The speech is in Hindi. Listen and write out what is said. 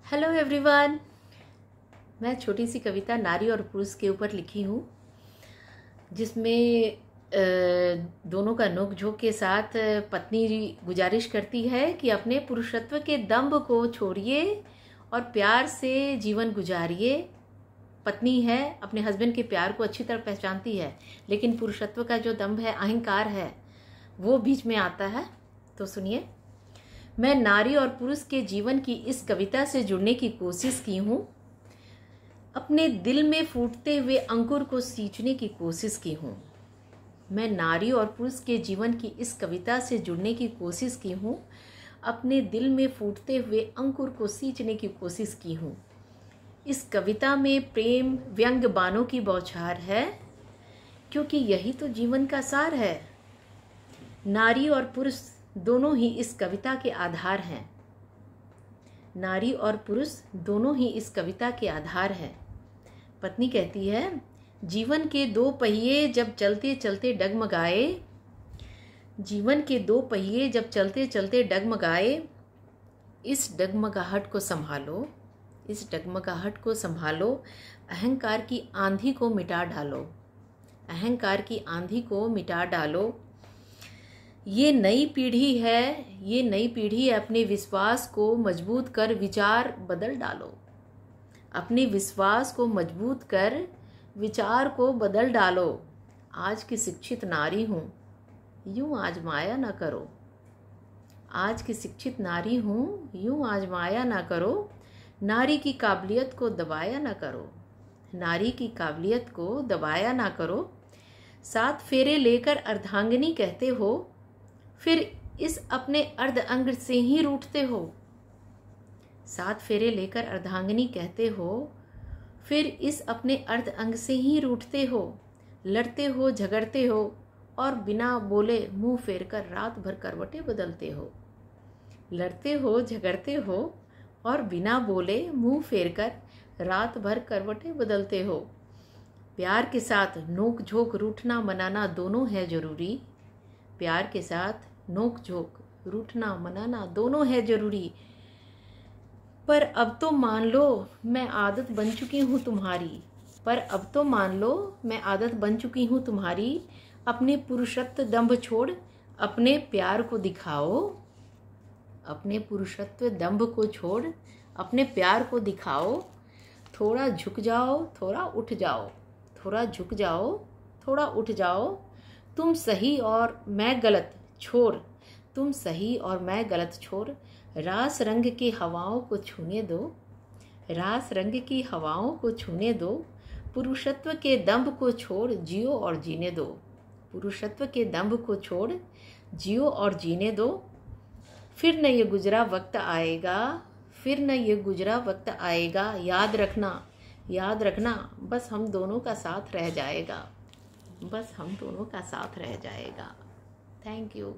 Hello everyone. मैं छोटी सी कविता नारी और पुरुष के ऊपर लिखी हूँ, जिसमें दोनों का नोक झोंक के साथ पत्नी गुजारिश करती है कि अपने पुरुषत्व के दंभ को छोड़िए और प्यार से जीवन गुजारिए। पत्नी है, अपने हस्बैंड के प्यार को अच्छी तरह पहचानती है, लेकिन पुरुषत्व का जो दंभ है, अहंकार है, वो बीच में आता है। तो सुनिए, मैं नारी और पुरुष के जीवन की इस कविता से जुड़ने की कोशिश की हूँ। अपने दिल में फूटते हुए अंकुर को सींचने की कोशिश की हूँ। मैं नारी और पुरुष के जीवन की इस कविता से जुड़ने की कोशिश की हूँ। अपने दिल में फूटते हुए अंकुर को सींचने की कोशिश की हूँ। इस कविता में प्रेम व्यंग बाणों की बौछार है, क्योंकि यही तो जीवन का सार है। नारी और पुरुष दोनों ही इस कविता के आधार हैं। नारी और पुरुष दोनों ही इस कविता के आधार हैं। पत्नी कहती है, जीवन के दो पहिए जब चलते चलते डगमगाए, जीवन के दो पहिए जब चलते चलते डगमगाए, इस डगमगाहट को संभालो, इस डगमगाहट को संभालो, अहंकार की आंधी को मिटा डालो, अहंकार की आंधी को मिटा डालो। ये नई पीढ़ी है, ये नई पीढ़ी है, अपने विश्वास को मजबूत कर विचार बदल डालो, अपने विश्वास को मजबूत कर विचार को बदल डालो। आज की शिक्षित नारी हूँ, यूं आजमाया ना करो, आज की शिक्षित नारी हूँ, यूं आजमाया ना करो। नारी की काबिलियत को दबाया ना करो, नारी की काबिलियत को दबाया ना करो। 7 फेरे लेकर अर्धांगिनी कहते हो, फिर इस अपने अर्ध अंग से ही रूठते हो। 7 फेरे लेकर अर्धांगिनी कहते हो, फिर इस अपने अर्ध अंग से ही रूठते हो। लड़ते हो, झगड़ते हो और बिना बोले मुंह फेर कर रात भर करवटें बदलते हो। लड़ते हो, झगड़ते हो और बिना बोले मुंह फेर कर रात भर करवटें बदलते हो। प्यार के साथ नोक झोंक रूठना मनाना दोनों है जरूरी। प्यार के साथ नोक झोंक रूठना मनाना दोनों है जरूरी। पर अब तो मान लो मैं आदत बन चुकी हूँ तुम्हारी, पर अब तो मान लो मैं आदत बन चुकी हूँ तुम्हारी। अपने पुरुषत्व दंभ छोड़ अपने प्यार को दिखाओ, अपने पुरुषत्व दंभ को छोड़ अपने प्यार को दिखाओ। थोड़ा झुक जाओ, थोड़ा उठ जाओ, थोड़ा झुक जाओ, थोड़ा उठ जाओ। तुम सही और मैं गलत छोड़, तुम सही और मैं गलत छोड़। रास रंग की हवाओं को छूने दो, रास रंग की हवाओं को छूने दो। पुरुषत्व के दंभ को छोड़ जियो और जीने दो, पुरुषत्व के दंभ को छोड़ जियो और जीने दो। फिर न ये गुजरा वक्त आएगा, फिर न ये गुजरा वक्त आएगा। याद रखना, याद रखना, बस हम दोनों का साथ रह जाएगा, बस हम दोनों का साथ रह जाएगा। Thank you.